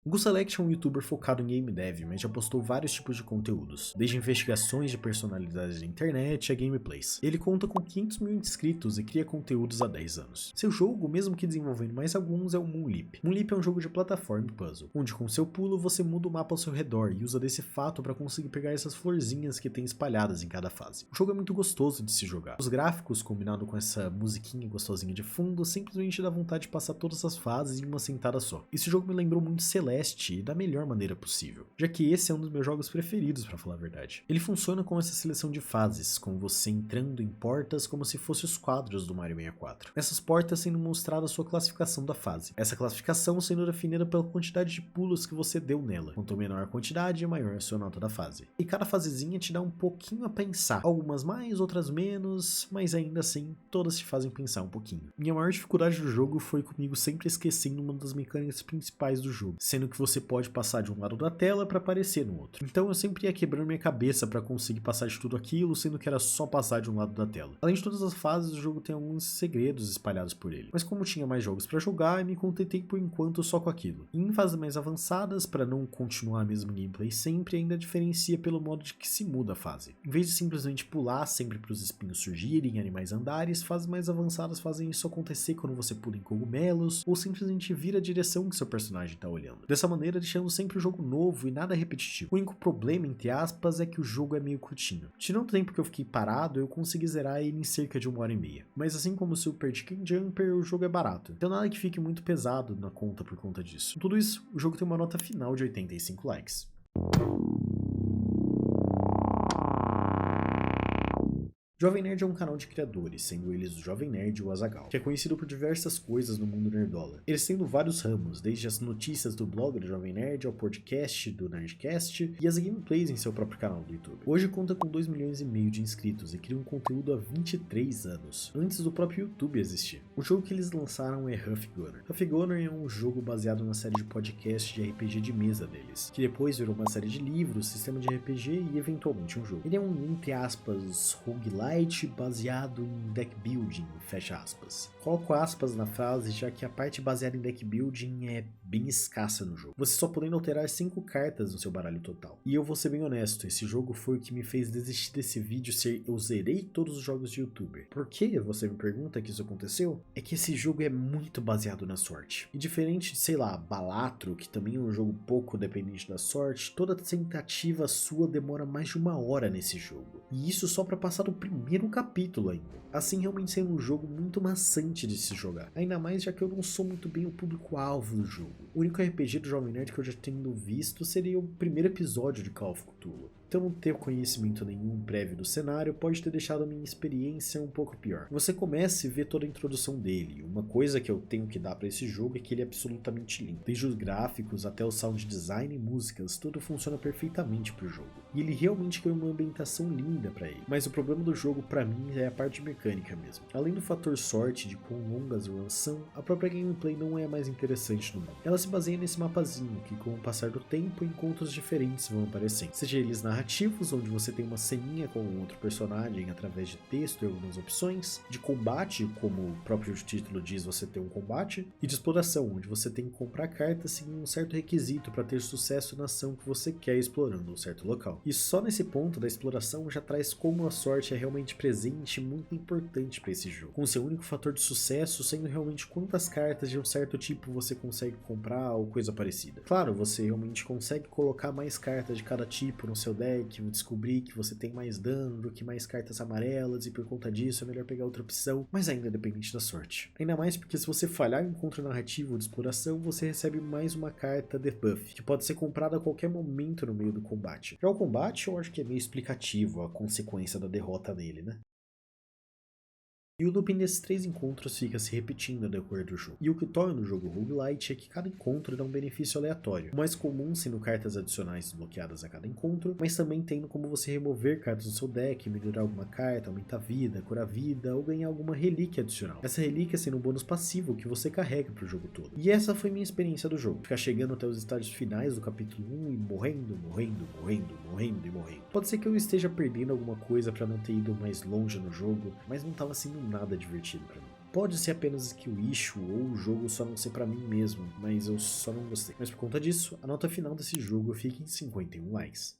O GuSelect é um youtuber focado em game dev, mas já postou vários tipos de conteúdos, desde investigações de personalidades da internet a gameplays. Ele conta com 500 mil inscritos e cria conteúdos há 10 anos. Seu jogo, mesmo que desenvolvendo mais alguns, é o Moonleap. Moonleap é um jogo de plataforma e puzzle, onde com seu pulo você muda o mapa ao seu redor e usa desse fato para conseguir pegar essas florzinhas que tem espalhadas em cada fase. O jogo é muito gostoso de se jogar. Os gráficos, combinado com essa musiquinha gostosinha de fundo, simplesmente dá vontade de passar todas as fases em uma sentada só. Esse jogo me lembrou muito Celeste da melhor maneira possível, já que esse é um dos meus jogos preferidos, pra falar a verdade. Ele funciona com essa seleção de fases, com você entrando em portas como se fossem os quadros do Mario 64. Essas portas sendo mostrada a sua classificação da fase, essa classificação sendo definida pela quantidade de pulos que você deu nela. Quanto menor a quantidade, maior a sua nota da fase. E cada fasezinha te dá um pouquinho a pensar, algumas mais, outras menos, mas ainda assim, todas te fazem pensar um pouquinho. Minha maior dificuldade do jogo foi comigo sempre esquecendo uma das mecânicas principais do jogo, sendo que você pode passar de um lado da tela para aparecer no outro. Então eu sempre ia quebrando minha cabeça para conseguir passar de tudo aquilo, sendo que era só passar de um lado da tela. Além de todas as fases, o jogo tem alguns segredos espalhados por ele, mas como tinha mais jogos para jogar, eu me contentei por enquanto só com aquilo. E em fases mais avançadas, para não continuar a mesma gameplay sempre, ainda diferencia pelo modo de que se muda a fase. Em vez de simplesmente pular sempre para os espinhos surgirem e animais andares, fases mais avançadas fazem isso acontecer quando você pula em cogumelos, ou simplesmente vira a direção que seu personagem está olhando. Dessa maneira, deixando sempre o jogo novo e nada repetitivo. O único problema, entre aspas, é que o jogo é meio curtinho. Tirando o tempo que eu fiquei parado, eu consegui zerar ele em cerca de 1h30. Mas assim como o Super Chicken Jumper, o jogo é barato. Então nada que fique muito pesado na conta por conta disso. Com tudo isso, o jogo tem uma nota final de 85 likes. Jovem Nerd é um canal de criadores, sendo eles o Jovem Nerd e o Azaghal, que é conhecido por diversas coisas no mundo nerdola. Eles têm vários ramos, desde as notícias do blog do Jovem Nerd ao podcast do Nerdcast e as gameplays em seu próprio canal do YouTube. Hoje conta com 2,5 milhões de inscritos e cria um conteúdo há 23 anos, antes do próprio YouTube existir. O jogo que eles lançaram é Huff Gunner. Huff Gunner é um jogo baseado na série de podcast de RPG de mesa deles, que depois virou uma série de livros, sistema de RPG e eventualmente um jogo. Ele é um, entre aspas, roguelike roguelite baseado em deck building, fecha aspas. Coloco aspas na frase, já que a parte baseada em deck building é bem escassa no jogo, você só podendo alterar 5 cartas no seu baralho total. E eu vou ser bem honesto, esse jogo foi o que me fez desistir desse vídeo ser eu zerei todos os jogos de youtuber. Por que, você me pergunta, que isso aconteceu? É que esse jogo é muito baseado na sorte. E diferente de, sei lá, Balatro, que também é um jogo pouco dependente da sorte, toda tentativa sua demora mais de 1 hora nesse jogo. E isso só pra passar do primeiro capítulo ainda. Assim realmente sendo um jogo muito maçante de se jogar. Ainda mais já que eu não sou muito bem o público-alvo do jogo. O único RPG do Jovem Nerd que eu já tenho visto seria o primeiro episódio de Call of Cthulhu. Então não ter conhecimento nenhum prévio do cenário pode ter deixado a minha experiência um pouco pior. Você começa e vê toda a introdução dele. Uma coisa que eu tenho que dar pra esse jogo é que ele é absolutamente lindo. Desde os gráficos até o sound design e músicas, tudo funciona perfeitamente pro jogo. E ele realmente criou uma ambientação linda pra ele. Mas o problema do jogo pra mim é a parte mecânica mesmo. Além do fator sorte de quão longas as runs são, a própria gameplay não é a mais interessante no mundo. Ela se baseia nesse mapazinho que, com o passar do tempo, encontros diferentes vão aparecendo. Seja eles narrativos, onde você tem uma ceninha com outro personagem através de texto e algumas opções, de combate, como o próprio título diz, você tem um combate, e de exploração, onde você tem que comprar cartas seguindo um certo requisito para ter sucesso na ação que você quer explorando um certo local. E só nesse ponto da exploração já traz como a sorte é realmente presente e muito importante para esse jogo, com seu único fator de sucesso sendo realmente quantas cartas de um certo tipo você consegue comprar ou coisa parecida. Claro, você realmente consegue colocar mais cartas de cada tipo no seu deck, descobrir que você tem mais dano do que mais cartas amarelas e por conta disso é melhor pegar outra opção, mas ainda é dependente da sorte. Ainda mais porque se você falhar em um encontro narrativo ou de exploração, você recebe mais uma carta debuff, que pode ser comprada a qualquer momento no meio do combate. Já o combate eu acho que é meio explicativo a consequência da derrota nele, né? E o looping desses 3 encontros fica se repetindo ao decorrer do jogo. E o que torna o jogo roguelite é que cada encontro dá um benefício aleatório, o mais comum sendo cartas adicionais desbloqueadas a cada encontro, mas também tendo como você remover cartas do seu deck, melhorar alguma carta, aumentar a vida, curar a vida ou ganhar alguma relíquia adicional. Essa relíquia sendo um bônus passivo que você carrega pro jogo todo. E essa foi minha experiência do jogo, ficar chegando até os estágios finais do capítulo 1 e morrendo. Pode ser que eu esteja perdendo alguma coisa pra não ter ido mais longe no jogo, mas não tava sendo nada divertido pra mim. Pode ser apenas que o issue ou o jogo só não ser pra mim mesmo, mas eu só não gostei. Mas por conta disso, a nota final desse jogo fica em 51 likes.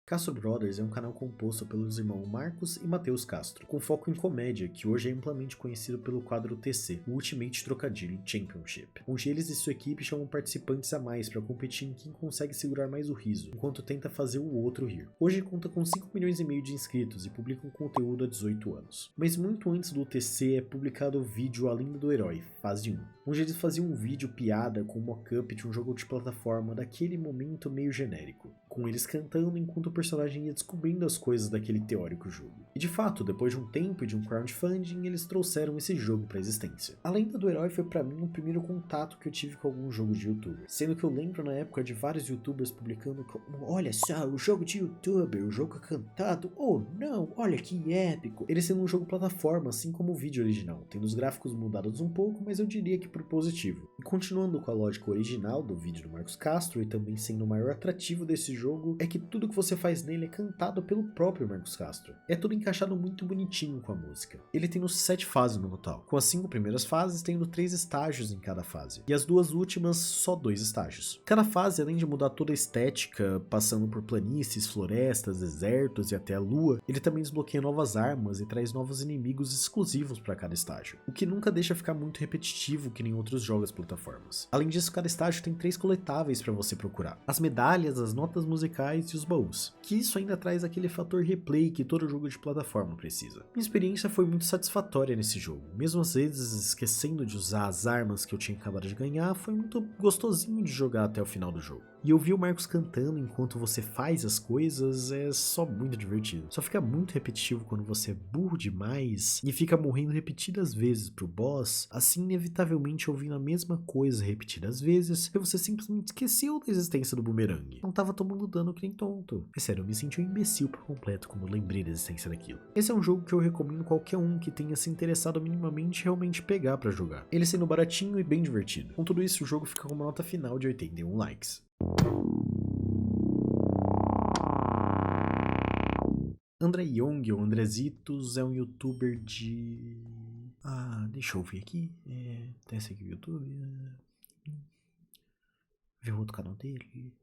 Castro Brothers é um canal composto pelos irmãos Marcos e Matheus Castro, com foco em comédia, que hoje é amplamente conhecido pelo quadro TC, o Ultimate Trocadilho Championship, onde eles e sua equipe chamam participantes a mais para competir em quem consegue segurar mais o riso, enquanto tenta fazer o outro rir. Hoje conta com 5 milhões e meio de inscritos e publica um conteúdo há 18 anos. Mas muito antes do TC é publicado o vídeo A Lenda do Herói, fase 1, onde eles faziam um vídeo piada com um mock-up de um jogo de plataforma daquele momento meio genérico, com eles cantando enquanto o personagem ia descobrindo as coisas daquele teórico jogo. E de fato, depois de um tempo e de um crowdfunding, eles trouxeram esse jogo pra existência. A Lenda do Herói foi pra mim o primeiro contato que eu tive com algum jogo de youtuber, sendo que eu lembro na época de vários youtubers publicando como, olha só, o jogo de youtuber, o jogo cantado, oh não, olha que épico. Ele sendo um jogo plataforma, assim como o vídeo original, tendo os gráficos mudados um pouco, mas eu diria que por positivo. E continuando com a lógica original do vídeo do Marcos Castro e também sendo o maior atrativo desse jogo, é que tudo que você faz nele é cantado pelo próprio Marcos Castro. É tudo encaixado muito bonitinho com a música. Ele tem 7 fases no total, com as 5 primeiras fases tendo 3 estágios em cada fase, e as 2 últimas só 2 estágios. Cada fase, além de mudar toda a estética, passando por planícies, florestas, desertos e até a lua, ele também desbloqueia novas armas e traz novos inimigos exclusivos para cada estágio, o que nunca deixa ficar muito repetitivo que nem outros jogos plataformas. Além disso, cada estágio tem 3 coletáveis para você procurar: as medalhas, as notas musicais e os baús, que isso ainda traz aquele fator replay que todo jogo de plataforma precisa. Minha experiência foi muito satisfatória nesse jogo, mesmo às vezes esquecendo de usar as armas que eu tinha acabado de ganhar, foi muito gostosinho de jogar até o final do jogo. E ouvir o Marcos cantando enquanto você faz as coisas é só muito divertido. Só fica muito repetitivo quando você é burro demais e fica morrendo repetidas vezes pro boss, assim inevitavelmente ouvindo a mesma coisa repetidas vezes, porque você simplesmente esqueceu da existência do boomerang. Não tava tomando dano que nem tonto. É sério, eu me senti um imbecil por completo quando lembrei da existência daquilo. Esse é um jogo que eu recomendo qualquer um que tenha se interessado minimamente realmente pegar pra jogar. Ele sendo baratinho e bem divertido. Com tudo isso, o jogo fica com uma nota final de 81 likes. André Young, ou Andrezitos, é um youtuber de... deixa eu ver aqui. Desce aqui o YouTube. Ver o outro canal dele.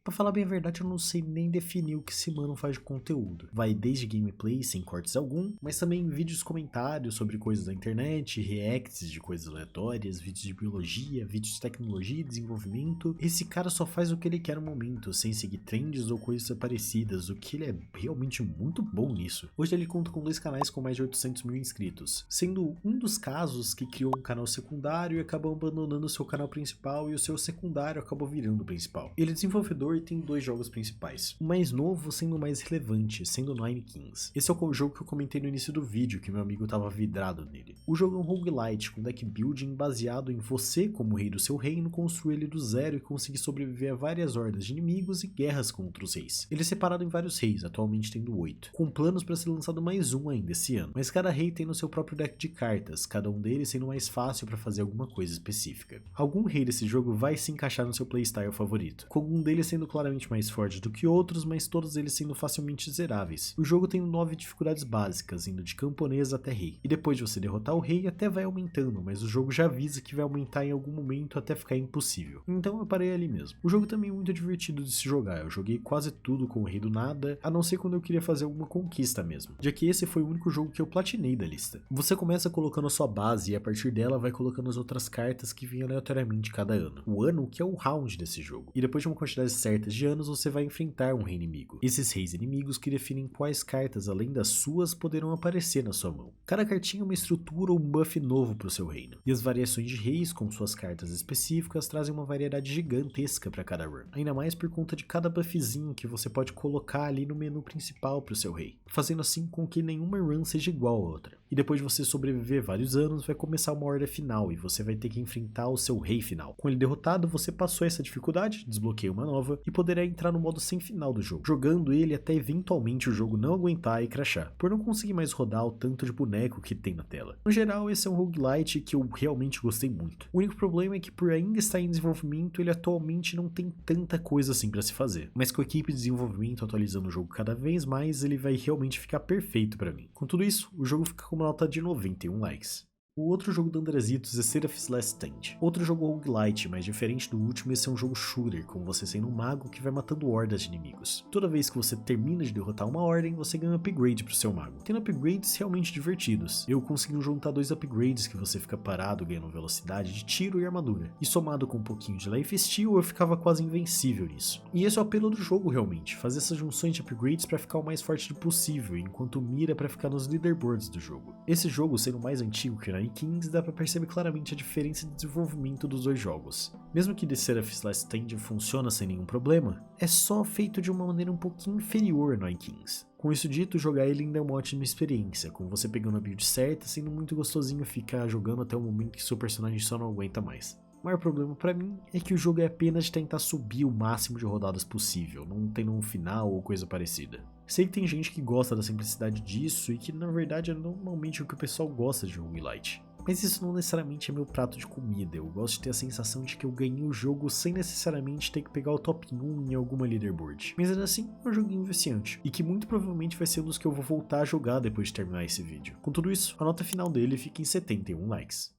Pra falar bem a verdade, eu não sei nem definir o que esse mano faz de conteúdo. Vai desde gameplay, sem cortes algum, mas também vídeos comentários sobre coisas da internet, reacts de coisas aleatórias, vídeos de biologia, vídeos de tecnologia e desenvolvimento. Esse cara só faz o que ele quer no momento, sem seguir trends ou coisas parecidas, o que ele é realmente muito bom nisso. Hoje ele conta com 2 canais com mais de 800 mil inscritos, sendo um dos casos que criou um canal secundário e acabou abandonando o seu canal principal, e o seu secundário acabou virando o principal. Ele é desenvolvedor e tem 2 jogos principais, o mais novo sendo o mais relevante, sendo Nine Kings. Esse é o jogo que eu comentei no início do vídeo, que meu amigo tava vidrado nele. O jogo é um roguelite com deck building baseado em você, como rei do seu reino, construir ele do zero e conseguir sobreviver a várias hordas de inimigos e guerras contra os reis. Ele é separado em vários reis, atualmente tendo 8, com planos para ser lançado mais um ainda esse ano, mas cada rei tem no seu próprio deck de cartas, cada um deles sendo mais fácil para fazer alguma coisa específica. Algum rei desse jogo vai se encaixar no seu playstyle favorito, com algum deles sendo claramente mais forte do que outros, mas todos eles sendo facilmente zeráveis. O jogo tem 9 dificuldades básicas, indo de camponês até rei, e depois de você derrotar o rei até vai aumentando, mas o jogo já avisa que vai aumentar em algum momento até ficar impossível. Então eu parei ali mesmo. O jogo também é muito divertido de se jogar, eu joguei quase tudo com o rei do nada, a não ser quando eu queria fazer alguma conquista mesmo, já que esse foi o único jogo que eu platinei da lista. Você começa colocando a sua base e a partir dela vai colocando as outras cartas que vêm aleatoriamente cada ano. O ano que é o round desse jogo, e depois de uma quantidade certa de anos você vai enfrentar um rei inimigo. Esses reis inimigos que definem quais cartas além das suas poderão aparecer na sua mão. Cada cartinha é uma estrutura ou um buff novo para o seu reino, e as variações de reis com suas cartas específicas trazem uma variedade gigantesca para cada run, ainda mais por conta de cada buffzinho que você pode colocar ali no menu principal para o seu rei, fazendo assim com que nenhuma run seja igual a outra. E depois de você sobreviver vários anos, vai começar uma horda final e você vai ter que enfrentar o seu rei final. Com ele derrotado, você passou essa dificuldade, desbloqueia uma nova e poderá entrar no modo sem final do jogo, jogando ele até eventualmente o jogo não aguentar e crashar, por não conseguir mais rodar o tanto de boneco que tem na tela. No geral, esse é um roguelite que eu realmente gostei muito. O único problema é que por ainda estar em desenvolvimento, ele atualmente não tem tanta coisa assim para se fazer, mas com a equipe de desenvolvimento atualizando o jogo cada vez mais, ele vai realmente ficar perfeito para mim. Com tudo isso, o jogo fica com uma nota de 91 likes. O outro jogo do Andrezitos é Seraph's Last Stand. Outro jogo roguelite, mas diferente do último, esse é um jogo shooter, com você sendo um mago que vai matando hordas de inimigos. Toda vez que você termina de derrotar uma ordem, você ganha um upgrade pro seu mago, tendo upgrades realmente divertidos. Eu consegui juntar 2 upgrades que você fica parado ganhando velocidade de tiro e armadura, e somado com um pouquinho de life steal, eu ficava quase invencível nisso. E esse é o apelo do jogo realmente, fazer essas junções de upgrades para ficar o mais forte possível, enquanto mira para ficar nos leaderboards do jogo. Esse jogo, sendo mais antigo que o Nine Kings, dá pra perceber claramente a diferença de desenvolvimento dos 2 jogos. Mesmo que The Seraph's Last Stand funciona sem nenhum problema, é só feito de uma maneira um pouquinho inferior no Nine Kings. Com isso dito, jogar ele ainda é uma ótima experiência, com você pegando a build certa, sendo muito gostosinho ficar jogando até o momento que seu personagem só não aguenta mais. O maior problema pra mim é que o jogo é apenas de tentar subir o máximo de rodadas possível, não tendo um final ou coisa parecida. Sei que tem gente que gosta da simplicidade disso e que na verdade é normalmente o que o pessoal gosta de roguelite. Mas isso não necessariamente é meu prato de comida, eu gosto de ter a sensação de que eu ganhei o jogo sem necessariamente ter que pegar o top 1 em alguma leaderboard. Mas ainda assim, é um joguinho viciante, e que muito provavelmente vai ser um dos que eu vou voltar a jogar depois de terminar esse vídeo. Com tudo isso, a nota final dele fica em 71 likes.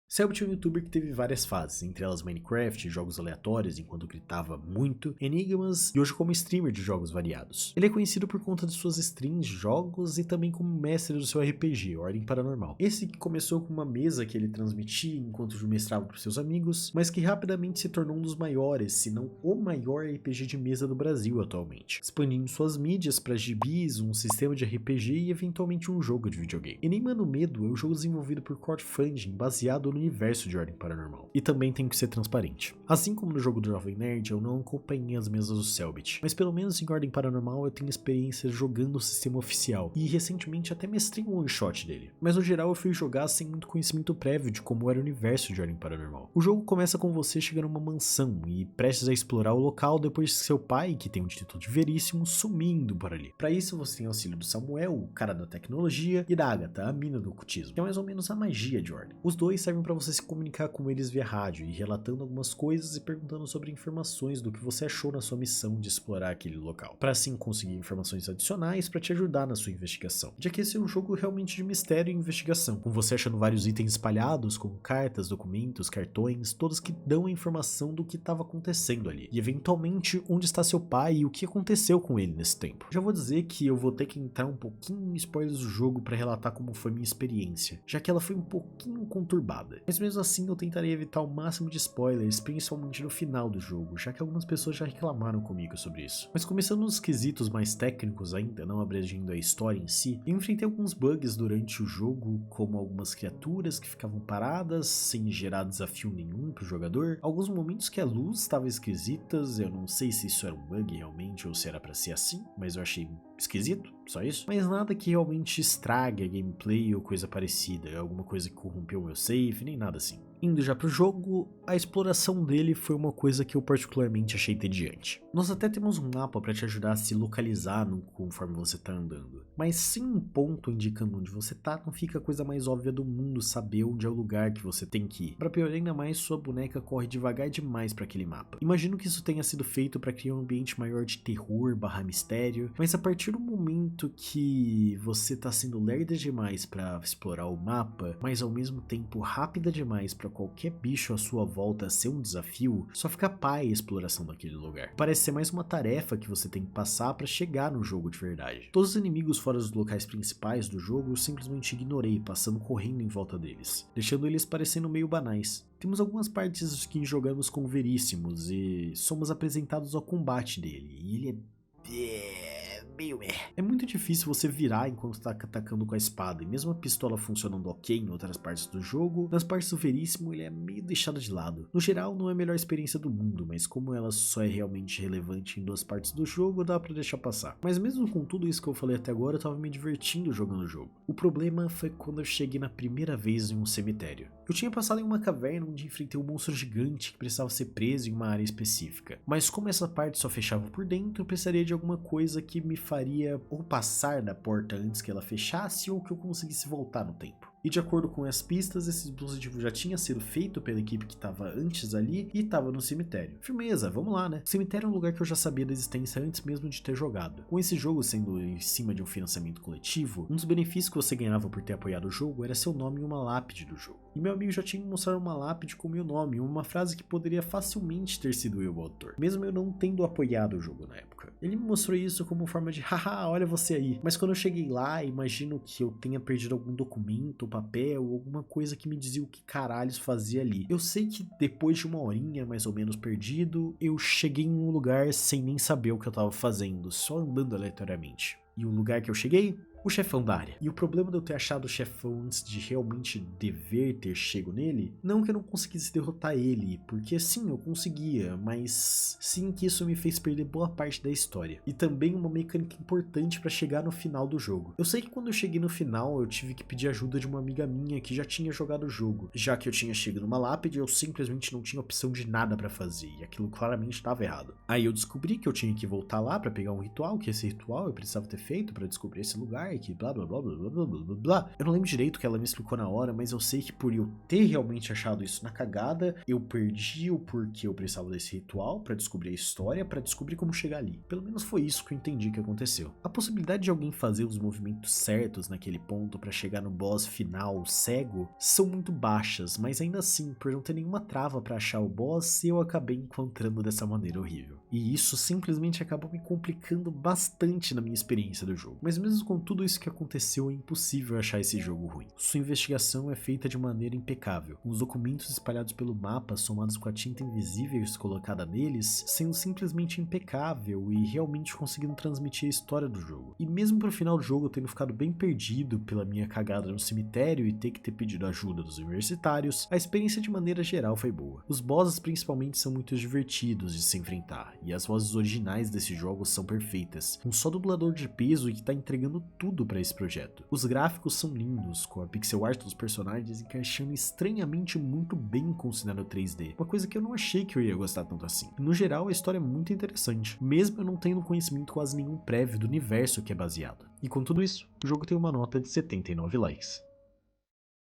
Selbit é um youtuber que teve várias fases, entre elas Minecraft, jogos aleatórios enquanto gritava muito, enigmas e hoje como streamer de jogos variados. Ele é conhecido por conta de suas streams de jogos e também como mestre do seu RPG, Ordem Paranormal. Esse que começou com uma mesa que ele transmitia enquanto mestrava para seus amigos, mas que rapidamente se tornou um dos maiores, se não o maior RPG de mesa do Brasil atualmente, expandindo suas mídias para gibis, um sistema de RPG e eventualmente um jogo de videogame. Enigma no Medo é um jogo desenvolvido por crowdfunding baseado no universo de Ordem Paranormal, e também tem que ser transparente. Assim como no jogo do Jovem Nerd, eu não acompanhei as mesas do Selbit, mas pelo menos em Ordem Paranormal eu tenho experiência jogando o sistema oficial, e recentemente até mestrei um one shot dele. Mas no geral eu fui jogar sem muito conhecimento prévio de como era o universo de Ordem Paranormal. O jogo começa com você chegando a uma mansão e prestes a explorar o local depois de seu pai, que tem um título de veríssimo, sumindo por ali. Para isso você tem auxílio do Samuel, o cara da tecnologia, e da Agatha, a mina do ocultismo, que é mais ou menos a magia de Ordem. Os dois servem para você se comunicar com eles via rádio e relatando algumas coisas e perguntando sobre informações do que você achou na sua missão de explorar aquele local, para assim conseguir informações adicionais para te ajudar na sua investigação, já que esse é um jogo realmente de mistério e investigação, com você achando vários itens espalhados, como cartas, documentos, cartões, todos que dão a informação do que estava acontecendo ali, e eventualmente onde está seu pai e o que aconteceu com ele nesse tempo. Já vou dizer que eu vou ter que entrar um pouquinho em spoilers do jogo para relatar como foi minha experiência, já que ela foi um pouquinho conturbada, mas mesmo assim eu tentarei evitar o máximo de spoilers, principalmente no final do jogo, já que algumas pessoas já reclamaram comigo sobre isso. Mas começando nos quesitos mais técnicos ainda, não abrangindo a história em si, eu enfrentei alguns bugs durante o jogo, como algumas criaturas que ficavam paradas, sem gerar desafio nenhum pro jogador, alguns momentos que a luz estava esquisitas, eu não sei se isso era um bug realmente ou se era pra ser assim, mas eu achei esquisito, só isso. Mas nada que realmente estrague a gameplay ou coisa parecida, alguma coisa que corrompeu o meu save, nem nada assim. Indo já pro jogo, a exploração dele foi uma coisa que eu particularmente achei entediante. Nós até temos um mapa para te ajudar a se localizar conforme você tá andando, mas sem um ponto indicando onde você tá, não fica a coisa mais óbvia do mundo saber onde é o lugar que você tem que ir. Pra piorar ainda mais, sua boneca corre devagar demais para aquele mapa. Imagino que isso tenha sido feito para criar um ambiente maior de terror / mistério, mas a partir do momento que você tá sendo lerda demais para explorar o mapa, mas ao mesmo tempo rápida demais para qualquer bicho à sua volta ser um desafio, só fica pai a exploração daquele lugar. Parece ser mais uma tarefa que você tem que passar para chegar no jogo de verdade. Todos os inimigos fora dos locais principais do jogo eu simplesmente ignorei, passando correndo em volta deles, deixando eles parecendo meio banais. Temos algumas partes que jogamos com Veríssimos e somos apresentados ao combate dele, e ele é meio meh. É muito difícil você virar enquanto tá atacando com a espada, e mesmo a pistola funcionando ok em outras partes do jogo, nas partes do Veríssimo ele é meio deixado de lado. No geral não é a melhor experiência do mundo, mas como ela só é realmente relevante em 2 partes do jogo, dá pra deixar passar. Mas mesmo com tudo isso que eu falei até agora, eu tava me divertindo jogando o jogo. O problema foi quando eu cheguei na primeira vez em um cemitério. Eu tinha passado em uma caverna onde enfrentei um monstro gigante que precisava ser preso em uma área específica, mas como essa parte só fechava por dentro, eu precisaria de alguma coisa que me faria ou passar da porta antes que ela fechasse ou que eu conseguisse voltar no tempo. E de acordo com as pistas, esse dispositivo já tinha sido feito pela equipe que estava antes ali e estava no cemitério. Firmeza, vamos lá, né? O cemitério é um lugar que eu já sabia da existência antes mesmo de ter jogado. Com esse jogo sendo em cima de um financiamento coletivo, um dos benefícios que você ganhava por ter apoiado o jogo era seu nome em uma lápide do jogo. E meu amigo já tinha me mostrado uma lápide com meu nome, uma frase que poderia facilmente ter sido eu o autor, mesmo eu não tendo apoiado o jogo na época. Ele me mostrou isso como forma de haha, olha você aí. Mas quando eu cheguei lá, imagino que eu tenha perdido algum documento, papel, alguma coisa que me dizia o que caralhos fazia ali. Eu sei que depois de uma horinha mais ou menos perdido, eu cheguei em um lugar sem nem saber o que eu tava fazendo, só andando aleatoriamente. E o lugar que eu cheguei? O chefão da área. E o problema de eu ter achado o chefão antes de realmente dever ter chego nele, não que eu não conseguisse derrotar ele, porque sim, eu conseguia, mas sim que isso me fez perder boa parte da história. E também uma mecânica importante para chegar no final do jogo. Eu sei que quando eu cheguei no final, eu tive que pedir ajuda de uma amiga minha que já tinha jogado o jogo. Já que eu tinha chegado numa lápide, eu simplesmente não tinha opção de nada para fazer, e aquilo claramente estava errado. Aí eu descobri que eu tinha que voltar lá para pegar um ritual, que esse ritual eu precisava ter feito para descobrir esse lugar, que blá blá blá blá blá blá blá blá. Eu não lembro direito o que ela me explicou na hora, mas eu sei que por eu ter realmente achado isso na cagada, eu perdi o porquê eu precisava desse ritual pra descobrir a história, pra descobrir como chegar ali. Pelo menos foi isso que eu entendi que aconteceu. A possibilidade de alguém fazer os movimentos certos naquele ponto pra chegar no boss final cego são muito baixas, mas ainda assim, por não ter nenhuma trava pra achar o boss, eu acabei encontrando dessa maneira horrível. E isso simplesmente acabou me complicando bastante na minha experiência do jogo. Mas mesmo com tudo isso que aconteceu, é impossível achar esse jogo ruim. Sua investigação é feita de maneira impecável, com os documentos espalhados pelo mapa somados com a tinta invisível colocada neles, sendo simplesmente impecável e realmente conseguindo transmitir a história do jogo. E mesmo pro final do jogo, eu tendo ficado bem perdido pela minha cagada no cemitério e ter que ter pedido ajuda dos universitários, a experiência de maneira geral foi boa. Os bosses principalmente são muito divertidos de se enfrentar, e as vozes originais desses jogos são perfeitas, um só dublador de peso e que tá entregando tudo pra esse projeto. Os gráficos são lindos, com a pixel art dos personagens encaixando estranhamente muito bem com o cenário 3D, uma coisa que eu não achei que eu ia gostar tanto assim. No geral, a história é muito interessante, mesmo eu não tendo conhecimento quase nenhum prévio do universo que é baseado. E com tudo isso, o jogo tem uma nota de 79 likes.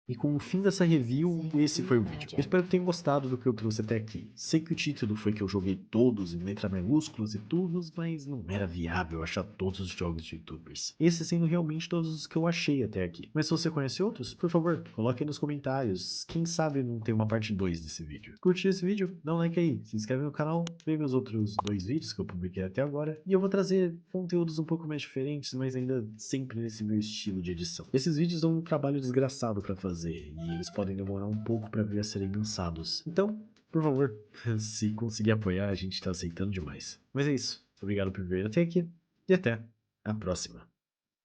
E com o fim dessa review, esse foi o vídeo. Eu espero que tenham gostado do que eu trouxe até aqui. Sei que o título foi que eu joguei todos em letra minúsculas e tudo, mas não era viável achar todos os jogos de youtubers. Esses sendo realmente todos os que eu achei até aqui. Mas se você conhece outros, por favor, coloque aí nos comentários. Quem sabe não tem uma parte 2 desse vídeo. Curtiu esse vídeo? Dá um like aí, se inscreve no canal, vê meus outros 2 vídeos que eu publiquei até agora. E eu vou trazer conteúdos um pouco mais diferentes, mas ainda sempre nesse meu estilo de edição. Esses vídeos dão um trabalho desgraçado pra fazer, e eles podem demorar um pouco pra vir a serem lançados. Então, por favor, se conseguir apoiar, a gente tá aceitando demais. Mas é isso. Obrigado por vir até aqui e até a próxima.